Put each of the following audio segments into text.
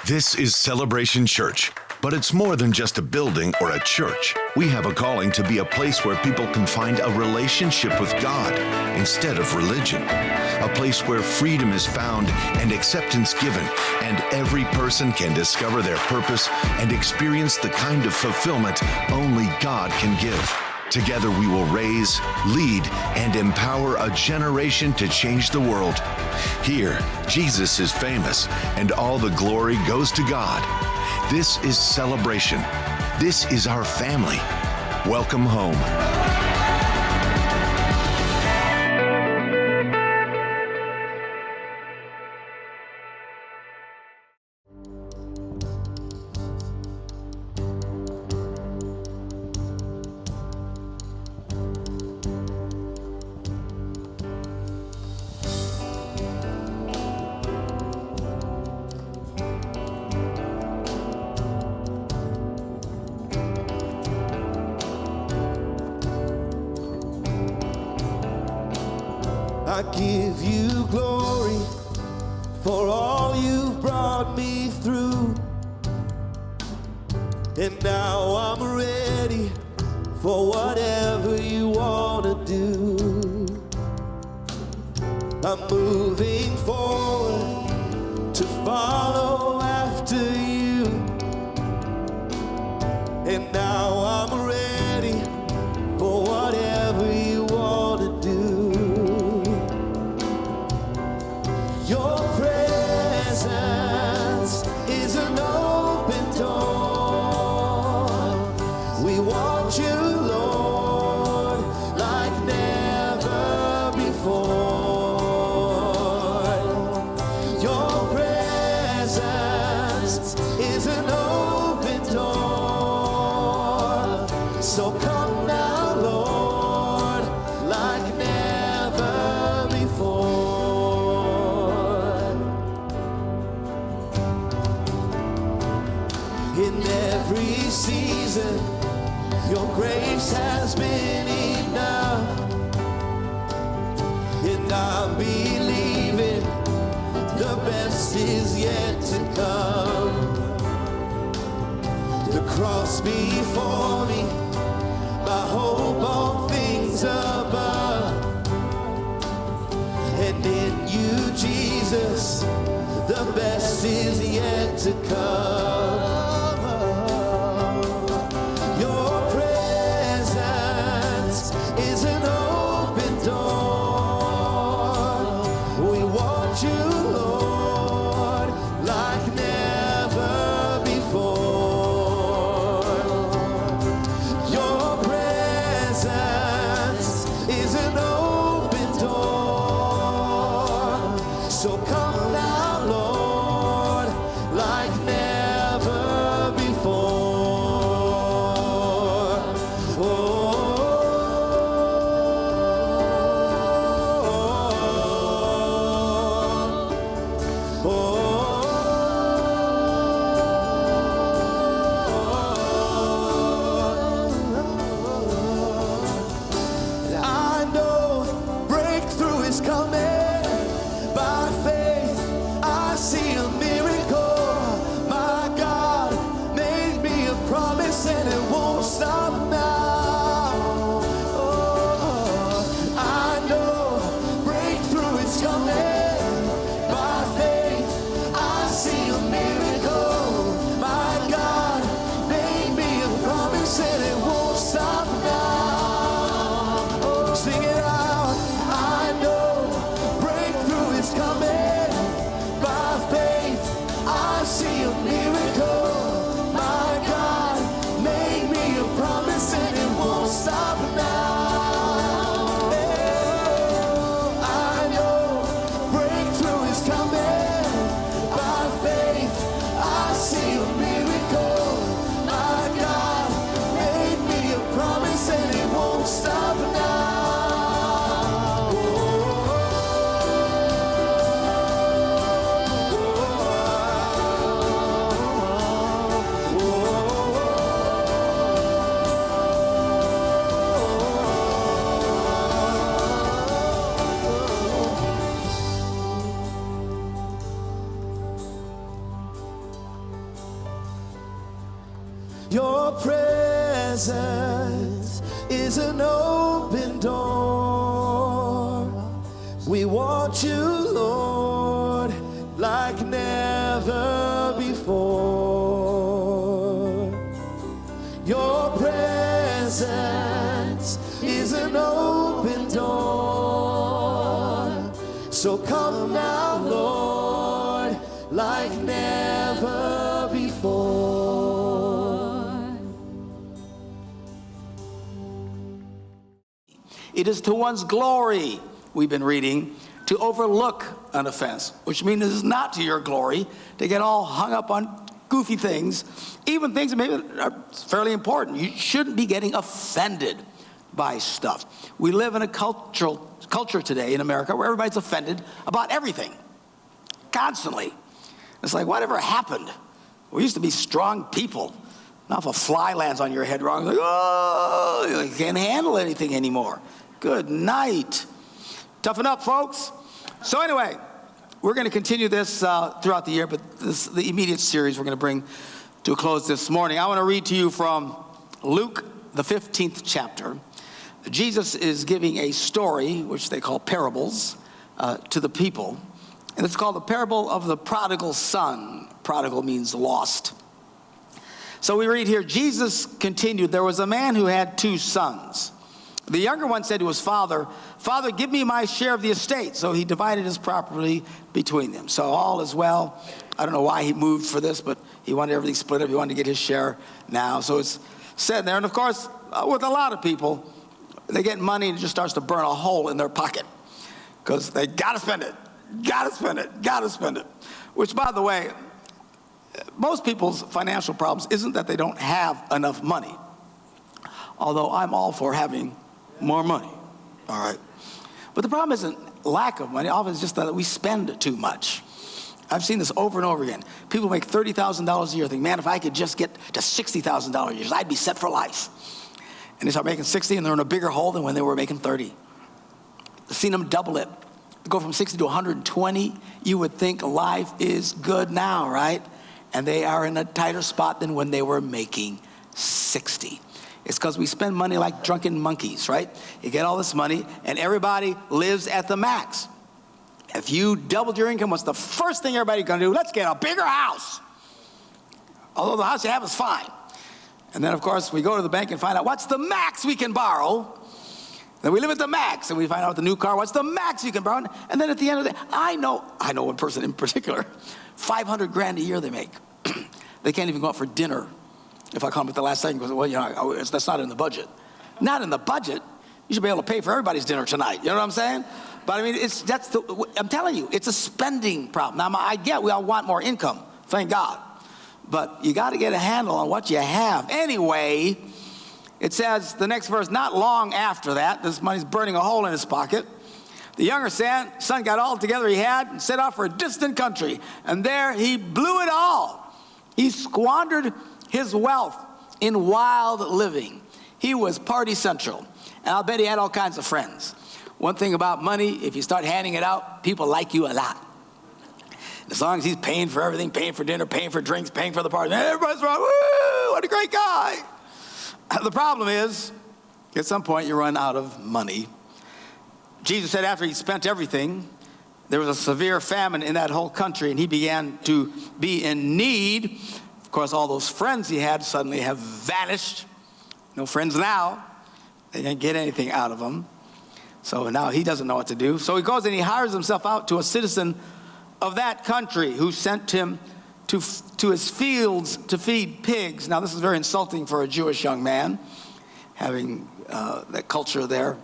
This is Celebration Church, but it's more than just a building or a church. We have a calling to be a place where people can find a relationship with God instead of religion. A place where freedom is found and acceptance given, and every person can discover their purpose and experience the kind of fulfillment only God can give. Together we will raise, lead, and empower a generation to change the world. Here, Jesus is famous, and all the glory goes to God. This is celebration. This is our family. Welcome home. I give you glory for all you've brought me through. And now I'm ready for whatever you want to do. I'm moving forward to follow after you. And now I'm ready for whatever you want to do. Your presence is an open door. We want you, Lord, like never before. Your presence is an open door. So come now, Lord, like never before. In every season, your grace has been enough. And I'm believing the best is yet to come. The cross before me, my hope on things above. And in you, Jesus, the best is yet to come. Your presence is an open door. We want you, Lord, like never before. Your presence is an open door. So come now, Lord, like never before. I know breakthrough is coming. By faith, I see a miracle. My God made me a promise and it won't stop now. Oh, I know breakthrough is coming. By faith, I see a miracle. My God made me a promise and it won't stop now. Oh, sing it out. I know breakthrough is coming. By faith, I see a miracle. My God made me a promise and it won't stop now. I know breakthrough is coming. By faith, I see a miracle. My God made me a promise and it won't stop now. Your presence is an open door. We want you, Lord, like never before. Your presence is an open door. So come now, Lord, like never before. It is to one's glory, we've been reading, to overlook an offense, which means it is not to your glory to get all hung up on goofy things, even things that maybe are fairly important. You shouldn't be getting offended by stuff. We live in a culture today in America where everybody's offended about everything, constantly. It's like, whatever happened? We used to be strong people. Now if a fly lands on your head wrong, it's like, oh, you can't handle anything anymore. Good night. Toughen up, folks. So anyway, we're going to continue this throughout the year, but the immediate series we're going to bring to a close this morning. I want to read to you from Luke, the 15th chapter. Jesus is giving a story, which they call parables, to the people. And it's called the parable of the prodigal son. Prodigal means lost. So we read here, Jesus continued, there was a man who had 2 sons. The younger one said to his father, Father, give me my share of the estate. So he divided his property between them. So all is well. I don't know why he moved for this, but he wanted everything split up. He wanted to get his share now. So it's said there. And of course, with a lot of people, they get money and it just starts to burn a hole in their pocket because they got to spend it, got to spend it, got to spend it. Which, by the way, most people's financial problems isn't that they don't have enough money, although I'm all for having more money, all right? But the problem isn't lack of money. Often it's just that we spend too much. I've seen this over and over again. People make $30,000 a year think, man, if I could just get to $60,000 a year, I'd be set for life. And they start making 60 and they're in a bigger hole than when they were making 30. I've seen them double it. Go from 60 to 120. You would think life is good now, right? And they are in a tighter spot than when they were making 60. It's because we spend money like drunken monkeys, right? You get all this money, and everybody lives at the max. If you doubled your income, what's the first thing everybody's going to do? Let's get a bigger house. Although the house you have is fine. And then, of course, we go to the bank and find out what's the max we can borrow. Then we live at the max, and we find out with the new car, what's the max you can borrow? And then at the end of the day, I know one person in particular, $500,000 a year they make. They can't even go out for dinner. If I call them at the last second, goes, well, you know, that's not in the budget. Not in the budget. You should be able to pay for everybody's dinner tonight. You know what I'm saying? But I mean, I'm telling you, it's a spending problem. Now, I get we all want more income, thank God. But you got to get a handle on what you have. Anyway, it says, the next verse, not long after that, this money's burning a hole in his pocket. The younger son got all together he had and set off for a distant country. And there he blew it all. He squandered his wealth in wild living. He was party central. And I'll bet he had all kinds of friends. One thing about money, if you start handing it out, people like you a lot. As long as he's paying for everything, paying for dinner, paying for drinks, paying for the party, everybody's wrong. Woo, what a great guy. The problem is, at some point you run out of money. Jesus said after he spent everything, there was a severe famine in that whole country, and he began to be in need. Of course, all those friends he had suddenly have vanished. No friends now. They didn't get anything out of him. So now he doesn't know what to do. So he goes and he hires himself out to a citizen of that country who sent him to his fields to feed pigs. Now, this is very insulting for a Jewish young man, having that culture there,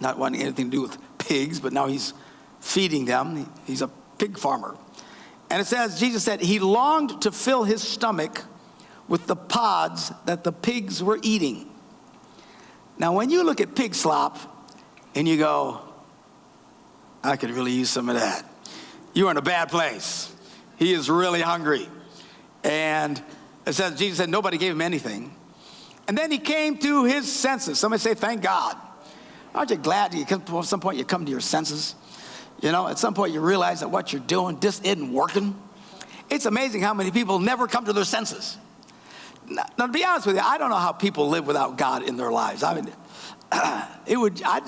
not wanting anything to do with pigs, but now he's feeding them. He's a pig farmer. And it says, Jesus said, he longed to fill his stomach with the pods that the pigs were eating. Now, when you look at pig slop and you go, I could really use some of that, you're in a bad place. He is really hungry. And it says, Jesus said nobody gave him anything. And then he came to his senses. Somebody say, thank God. Aren't you glad at some point you come to your senses? You know, at some point you realize that what you're doing just isn't working. It's amazing how many people never come to their senses. Now, to be honest with you, I don't know how people live without God in their lives. I mean, I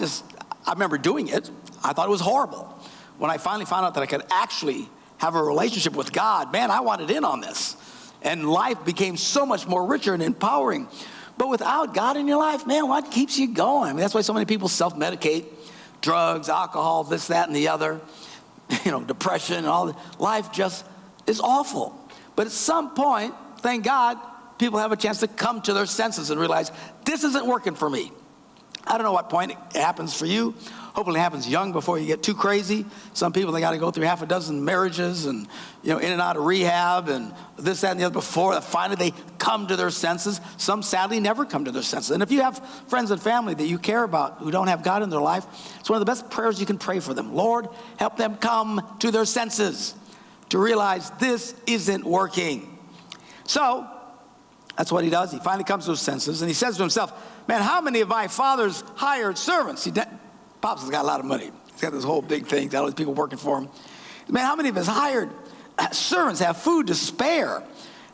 remember doing it. I thought it was horrible. When I finally found out that I could actually have a relationship with God, man, I wanted in on this. And life became so much more richer and empowering. But without God in your life, man, what keeps you going? I mean, that's why so many people self-medicate, drugs, alcohol, this, that, and the other, depression and all that. Life just is awful. But at some point, thank God, people have a chance to come to their senses and realize, this isn't working for me. I don't know what point it happens for you. Hopefully it happens young before you get too crazy. Some people, they got to go through half a dozen marriages and, in and out of rehab and this, that, and the other before finally they come to their senses. Some sadly never come to their senses. And if you have friends and family that you care about who don't have God in their life, it's one of the best prayers you can pray for them. Lord, help them come to their senses to realize this isn't working. So that's what he does. He finally comes to his senses and he says to himself, man, how many of my father's hired servants? Pops has got a lot of money. He's got this whole big thing, got all these people working for him. Man, how many of his hired servants have food to spare?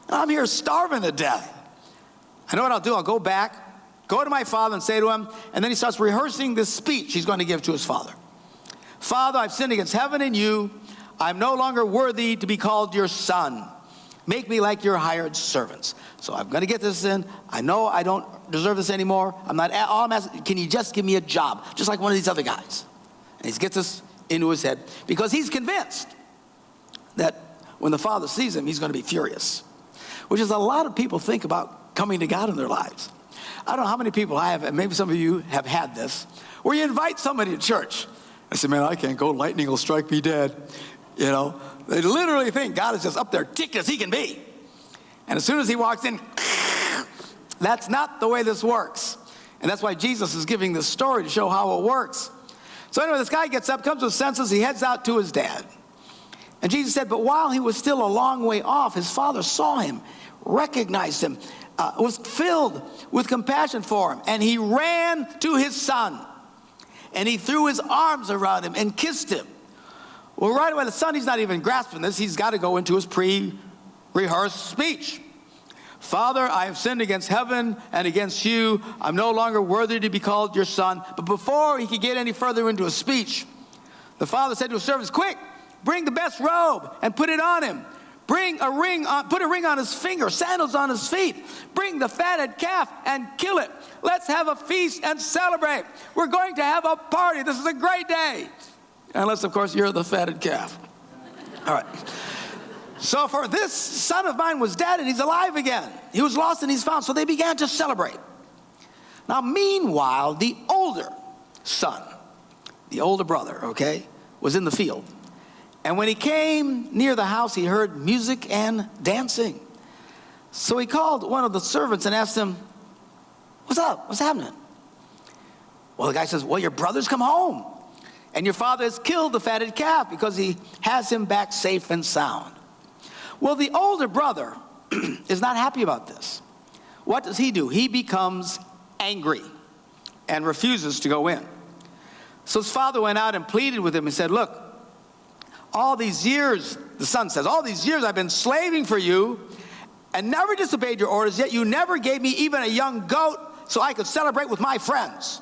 I'm here starving to death. I know what I'll do. I'll go back, go to my father and say to him, and then he starts rehearsing this speech he's going to give to his father. Father, I've sinned against heaven and you. I'm no longer worthy to be called your son. Make me like your hired servants. So I'm going to get this in. I know I don't deserve this anymore. All I'm asking, can you just give me a job? Just like one of these other guys. And he gets this into his head because he's convinced that when the Father sees him, he's going to be furious. Which is a lot of people think about coming to God in their lives. I don't know how many people I have, and maybe some of you have had this, where you invite somebody to church. I say, man, I can't go. Lightning will strike me dead. They literally think God is just up there ticked as he can be. And as soon as he walks in, that's not the way this works. And that's why Jesus is giving this story to show how it works. So anyway, this guy gets up, comes to his senses, he heads out to his dad. And Jesus said, but while he was still a long way off, his father saw him, recognized him, was filled with compassion for him. And he ran to his son. And he threw his arms around him and kissed him. Well, right away, the son, he's not even grasping this. He's got to go into his pre-rehearsed speech. Father, I have sinned against heaven and against you. I'm no longer worthy to be called your son. But before he could get any further into his speech, the father said to his servants, quick, bring the best robe and put it on him. Put a ring on his finger, sandals on his feet. Bring the fatted calf and kill it. Let's have a feast and celebrate. We're going to have a party. This is a great day. Unless, of course, you're the fatted calf. All right. So for this son of mine was dead and he's alive again. He was lost and he's found. So they began to celebrate. Now, meanwhile, the older son, the older brother, was in the field. And when he came near the house, he heard music and dancing. So he called one of the servants and asked him, what's up? What's happening? Well, the guy says, well, your brother's come home. And your father has killed the fatted calf because he has him back safe and sound. Well, the older brother is not happy about this. What does he do? He becomes angry and refuses to go in. So his father went out and pleaded with him and said, look, all these years, the son says, all these years I've been slaving for you and never disobeyed your orders, yet you never gave me even a young goat so I could celebrate with my friends.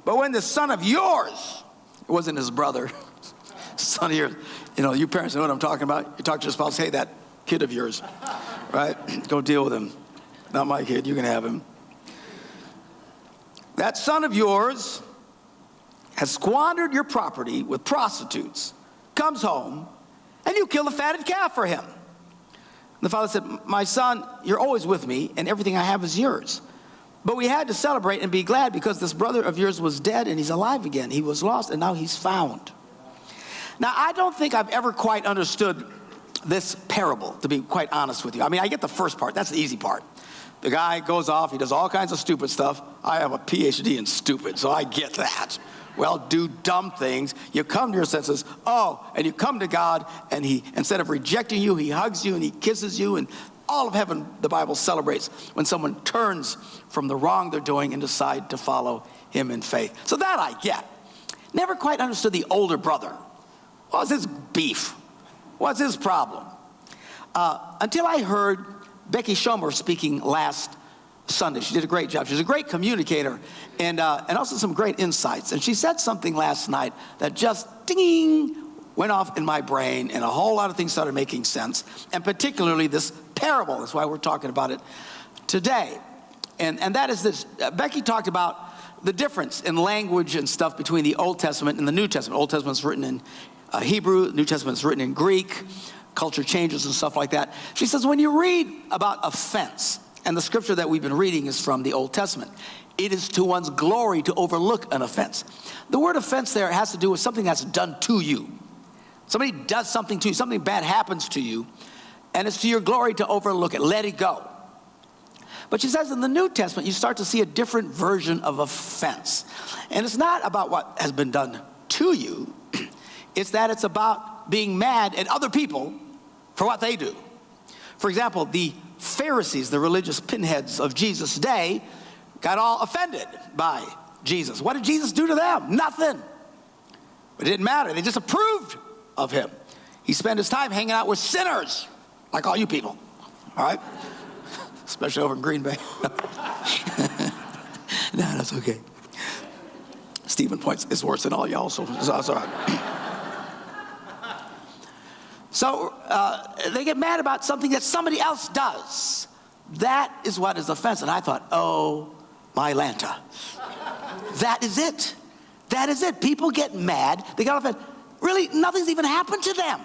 But when this son of yours, it wasn't his brother, son of yours, you parents know what I'm talking about. You talk to your spouse, hey, that kid of yours, right? Go deal with him. Not my kid, you can have him. That son of yours has squandered your property with prostitutes, comes home, and you kill the fatted calf for him. And the father said, my son, you're always with me, and everything I have is yours. But we had to celebrate and be glad because this brother of yours was dead and he's alive again. He was lost and now he's found. Now, I don't think I've ever quite understood this parable, to be quite honest with you. I mean, I get the first part. That's the easy part. The guy goes off. He does all kinds of stupid stuff. I have a PhD in stupid, so I get that. Well, do dumb things. You come to your senses. And you come to God, and he, instead of rejecting you, he hugs you and he kisses you. And all of heaven, the Bible celebrates when someone turns from the wrong they're doing and decide to follow him in faith. So that I get. Never quite understood the older brother. What was his beef? What's his problem? Until I heard Becky Schomer speaking last Sunday. She did a great job. She's a great communicator and also some great insights. And she said something last night that just ding went off in my brain, and a whole lot of things started making sense, and particularly this parable. That's why we're talking about it today. And that is this. Becky talked about the difference in language and stuff between the Old Testament and the New Testament. Old Testament's written in Hebrew, New Testament's written in Greek, culture changes and stuff like that. She says when you read about offense, and the scripture that we've been reading is from the Old Testament, it is to one's glory to overlook an offense. The word offense there has to do with something that's done to you. Somebody does something to you, something bad happens to you, and it's to your glory to overlook it, let it go. But she says in the New Testament, you start to see a different version of offense. And it's not about what has been done to you. It's that it's about being mad at other people for what they do. For example, the Pharisees, the religious pinheads of Jesus' day, got all offended by Jesus. What did Jesus do to them? Nothing. But it didn't matter. They disapproved of him. He spent his time hanging out with sinners, like all you people. All right? Especially over in Green Bay. No, that's okay. Stephen points, it's worse than all y'all, so it's all right. So they get mad about something that somebody else does. That is what is offense. And I thought, oh, my Lanta. That is it. That is it. People get mad. They get offended. Really, nothing's even happened to them.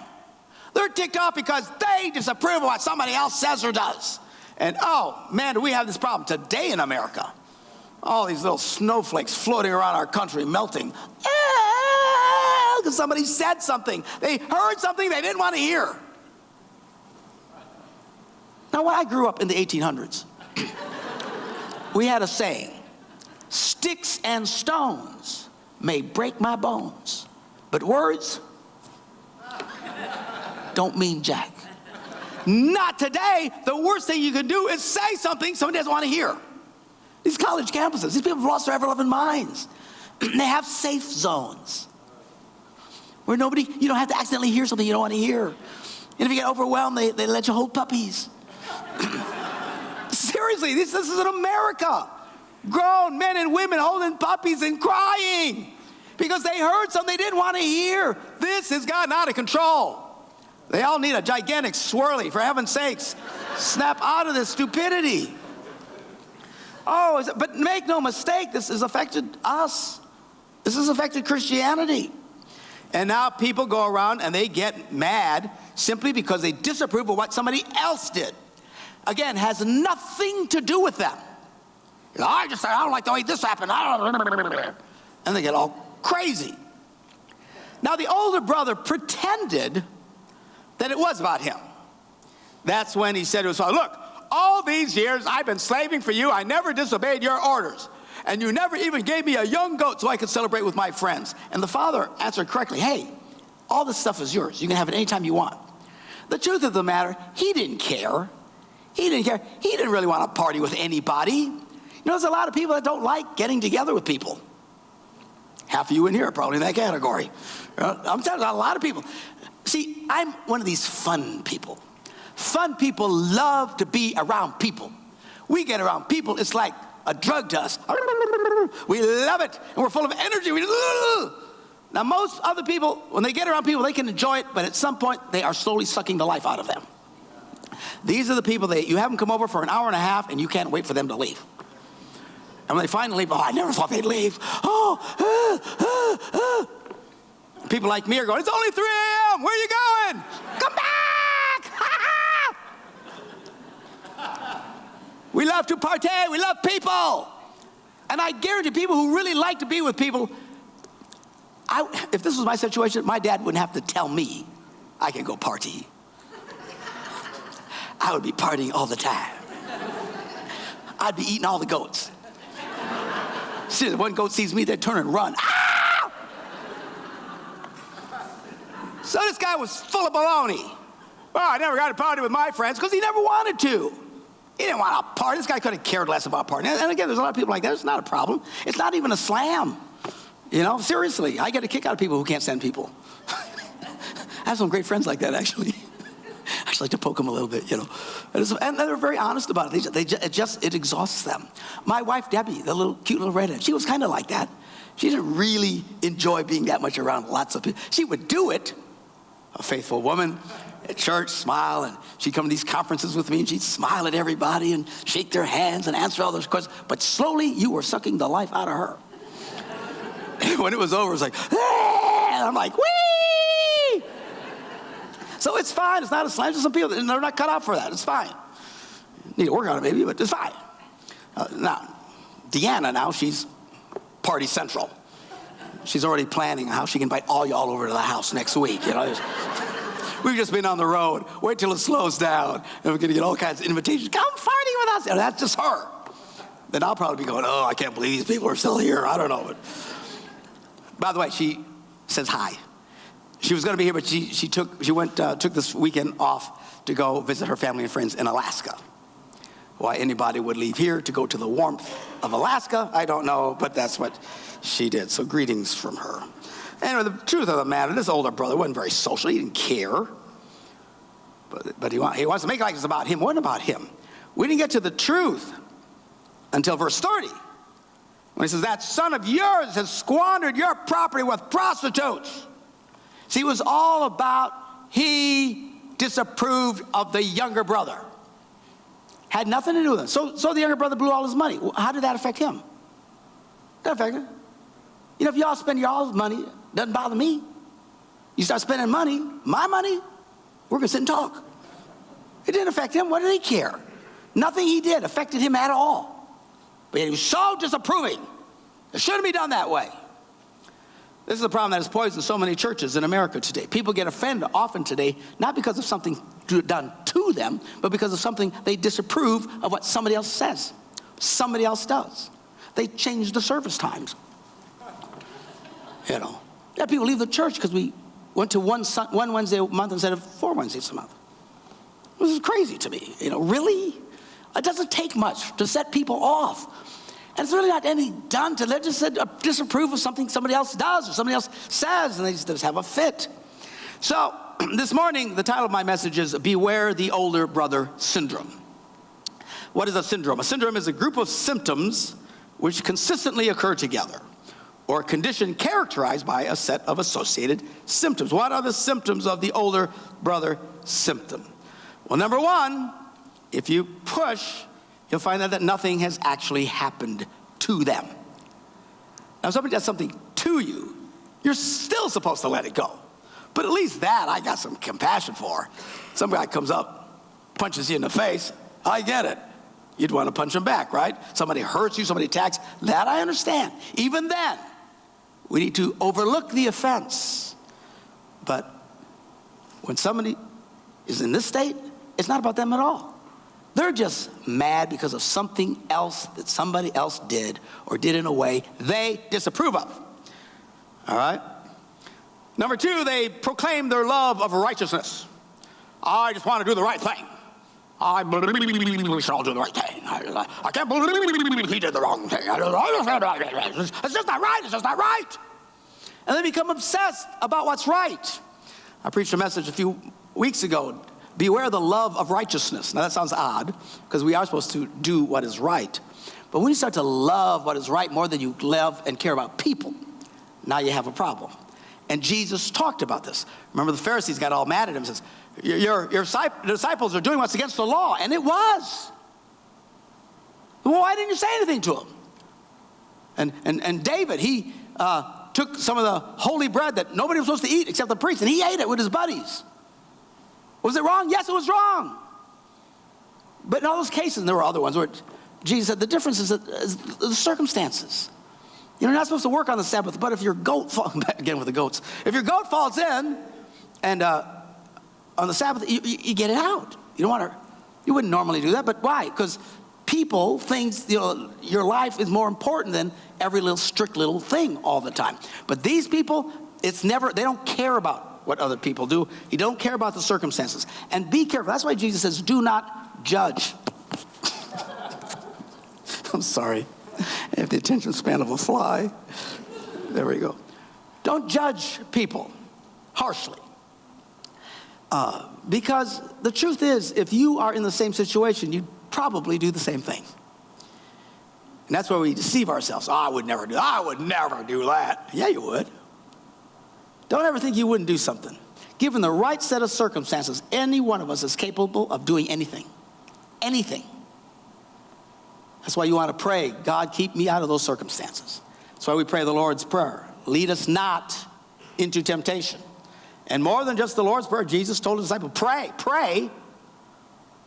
They're ticked off because they disapprove of what somebody else says or does. And oh, man, do we have this problem today in America. All these little snowflakes floating around our country, melting. Because somebody said something. They heard something they didn't want to hear. Now, when I grew up in the 1800s, we had a saying, sticks and stones may break my bones, but words don't mean jack. Not today. The worst thing you can do is say something somebody doesn't want to hear. These college campuses, these people have lost their ever-loving minds. They have safe zones where you don't have to accidentally hear something you don't want to hear. And if you get overwhelmed, they let you hold puppies. Seriously, this is in America. Grown men and women holding puppies and crying because they heard something they didn't want to hear. This has gotten out of control. They all need a gigantic swirly, for heaven's sakes. Snap out of this stupidity. But make no mistake, this has affected us. This has affected Christianity. And now people go around and they get mad simply because they disapprove of what somebody else did. Again, has nothing to do with them. I don't like the way this happened. And they get all crazy. Now the older brother pretended that it was about him. That's when he said to his father, look, all these years I've been slaving for you. I never disobeyed your orders. And you never even gave me a young goat so I could celebrate with my friends. And the father answered correctly, hey, all this stuff is yours. You can have it anytime you want. The truth of the matter, he didn't care. He didn't care. He didn't really want to party with anybody. You know, there's a lot of people that don't like getting together with people. Half of you in here are probably in that category. I'm telling you, a lot of people. See, I'm one of these fun people. Fun people love to be around people. We get around people, it's like a drug to us. We love it, and we're full of energy. Now, most other people, when they get around people, they can enjoy it, but at some point, they are slowly sucking the life out of them. These are the people that you have them come over for an hour and a half, and you can't wait for them to leave. And when they finally leave, I never thought they'd leave. People like me are going, it's only 3 a.m. Where are you going? Come back! We love to party. We love people. And I guarantee people who really like to be with people, if this was my situation, my dad wouldn't have to tell me I can go party. I would be partying all the time. I'd be eating all the goats. See, one goat sees me, they turn and run. Ah! So this guy was full of baloney. Well, I never got to party with my friends because he never wanted to. He didn't want to party. This guy could have cared less about partying. And again, there's a lot of people like that. It's not a problem. It's not even a slam. You know, seriously, I get a kick out of people who can't stand people. I have some great friends like that, actually. just like to poke them a little bit, And they're very honest about it. It exhausts them. My wife, Debbie, the cute little redhead, she was kind of like that. She didn't really enjoy being that much around lots of people. She would do it, a faithful woman, at church, smile, and she'd come to these conferences with me, and she'd smile at everybody and shake their hands and answer all those questions. But slowly, you were sucking the life out of her. And when it was over, it was like, ah! And I'm like, whee! So it's fine. It's not a slam to some people. They're not cut out for that. It's fine. Need to work on it maybe, but it's fine. Now, Deanna, she's party central. She's already planning how she can invite all y'all over to the house next week. We've just been on the road. Wait till it slows down, and we're going to get all kinds of invitations. Come party with us. That's just her. Then I'll probably be going, oh, I can't believe these people are still here. I don't know. But by the way, she says hi. She was going to be here, but she took this weekend off to go visit her family and friends in Alaska. Why anybody would leave here to go to the warmth of Alaska, I don't know, but that's what she did. So greetings from her. Anyway, the truth of the matter, this older brother wasn't very social. He didn't care. But he wants to make it like it's about him. It wasn't about him. We didn't get to the truth until verse 30. When he says, that son of yours has squandered your property with prostitutes. See, it was all about he disapproved of the younger brother. Had nothing to do with it. So the younger brother blew all his money. How did that affect him? That affected him. If y'all spend y'all's money, doesn't bother me. You start spending money, my money, we're going to sit and talk. It didn't affect him. What did he care? Nothing he did affected him at all. But he was so disapproving. It shouldn't be done that way. This is the problem that has poisoned so many churches in America today. People get offended often today, not because of something done to them, but because of something they disapprove of what somebody else says, somebody else does. They change the service times. Yeah, people leave the church because we went to one Wednesday a month instead of 4 Wednesdays a month. This is crazy to me. Really? It doesn't take much to set people off. And it's really not any done to them. Just disapprove of something somebody else does or somebody else says, and they just have a fit. So this morning, the title of my message is Beware the Older Brother Syndrome. What is a syndrome? A syndrome is a group of symptoms which consistently occur together, or a condition characterized by a set of associated symptoms. What are the symptoms of the older brother symptom? Well, number one, if you push, you'll find out that nothing has actually happened to them. Now, if somebody does something to you, you're still supposed to let it go. But at least that I got some compassion for. Some guy comes up, punches you in the face, I get it. You'd want to punch him back, right? Somebody hurts you, somebody attacks. That I understand. Even then, we need to overlook the offense. But when somebody is in this state, it's not about them at all. They're just mad because of something else that somebody else did or did in a way they disapprove of. All right? Number two, they proclaim their love of righteousness. I just want to do the right thing. I believe we should all do the right thing. I can't believe he did the wrong thing. It's just not right. It's just not right. And they become obsessed about what's right. I preached a message a few weeks ago. Beware the love of righteousness. Now that sounds odd because we are supposed to do what is right. But when you start to love what is right more than you love and care about people, now you have a problem. And Jesus talked about this. Remember the Pharisees got all mad at him and says, your disciples are doing what's against the law. And it was. Well, why didn't you say anything to him? And David, he took some of the holy bread that nobody was supposed to eat except the priest, and he ate it with his buddies. Was it wrong? Yes, it was wrong. But in all those cases, and there were other ones where Jesus said the difference is the circumstances. You're not supposed to work on the Sabbath, but if your goat falls, again with the goats, if your goat falls in and on the Sabbath, you get it out. You wouldn't normally do that, but why? Because people think your life is more important than every little strict little thing all the time. But these people, they don't care about what other people do. You don't care about the circumstances. And be careful. That's why Jesus says, do not judge. I'm sorry. I have the attention span of a fly. There we go. Don't judge people harshly. Because the truth is, if you are in the same situation, you'd probably do the same thing. And that's where we deceive ourselves. Oh, I would never do that. Yeah, you would. Don't ever think you wouldn't do something. Given the right set of circumstances, any one of us is capable of doing anything. Anything. That's why you want to pray, God, keep me out of those circumstances. That's why we pray the Lord's Prayer. Lead us not into temptation. And more than just the Lord's Prayer, Jesus told his disciples, pray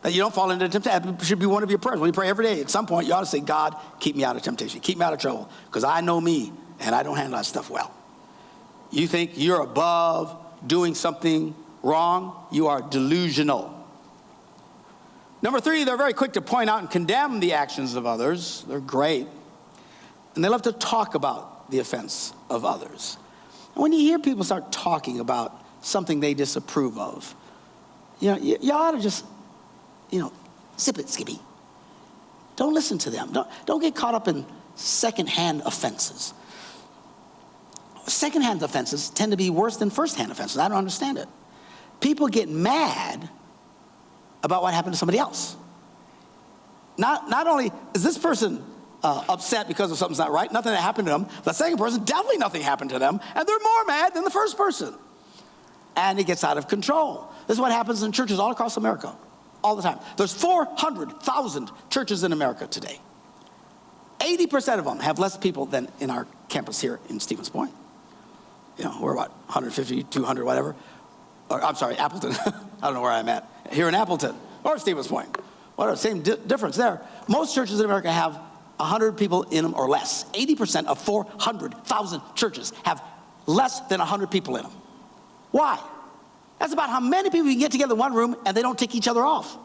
that you don't fall into temptation. That should be one of your prayers. When you pray every day, at some point you ought to say, God, keep me out of temptation. Keep me out of trouble. Because I know me, and I don't handle that stuff well. You think you're above doing something wrong? You are delusional. Number 3, they're very quick to point out and condemn the actions of others. They're great. And they love to talk about the offense of others. And when you hear people start talking about something they disapprove of, you ought to just, zip it, Skippy. Don't listen to them. Don't get caught up in secondhand offenses. Secondhand offenses tend to be worse than firsthand offenses. I don't understand it. People get mad about what happened to somebody else. Not only is this person upset because of something's not right, nothing that happened to them, the second person, definitely nothing happened to them, and they're more mad than the first person. And it gets out of control. This is what happens in churches all across America, all the time. There's 400,000 churches in America today. 80% of them have less people than in our campus here in Stevens Point. We're about 150, 200, whatever. Or, I'm sorry, Appleton. I don't know where I'm at. Here in Appleton or Stevens Point. Whatever, same difference there. Most churches in America have 100 people in them or less. 80% of 400,000 churches have less than 100 people in them. Why? That's about how many people you can get together in one room and they don't tick each other off.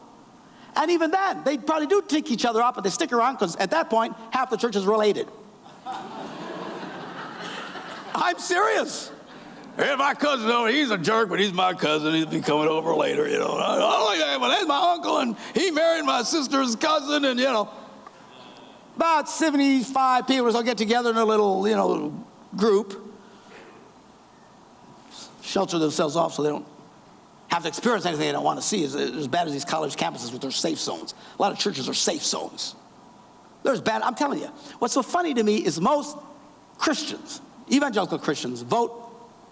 And even then, they probably do tick each other off, but they stick around because at that point, half the church is related. I'm serious. Hey, my cousin, he's a jerk, but he's my cousin. He'll be coming over later, I don't like that, but that's my uncle, and he married my sister's cousin, and, About 75 people will get together in a little, group. Shelter themselves off so they don't have to experience anything they don't want to see. It's as bad as these college campuses with their safe zones. A lot of churches are safe zones. They're as bad. I'm telling you. What's so funny to me is most Christians, evangelical Christians, vote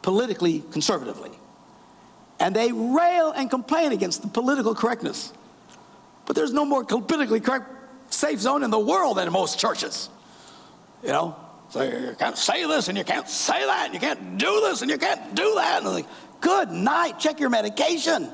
politically conservatively. And they rail and complain against the political correctness. But there's no more politically correct safe zone in the world than in most churches. So you can't say this and you can't say that and you can't do this and you can't do that. And I'm like, good night, check your medication.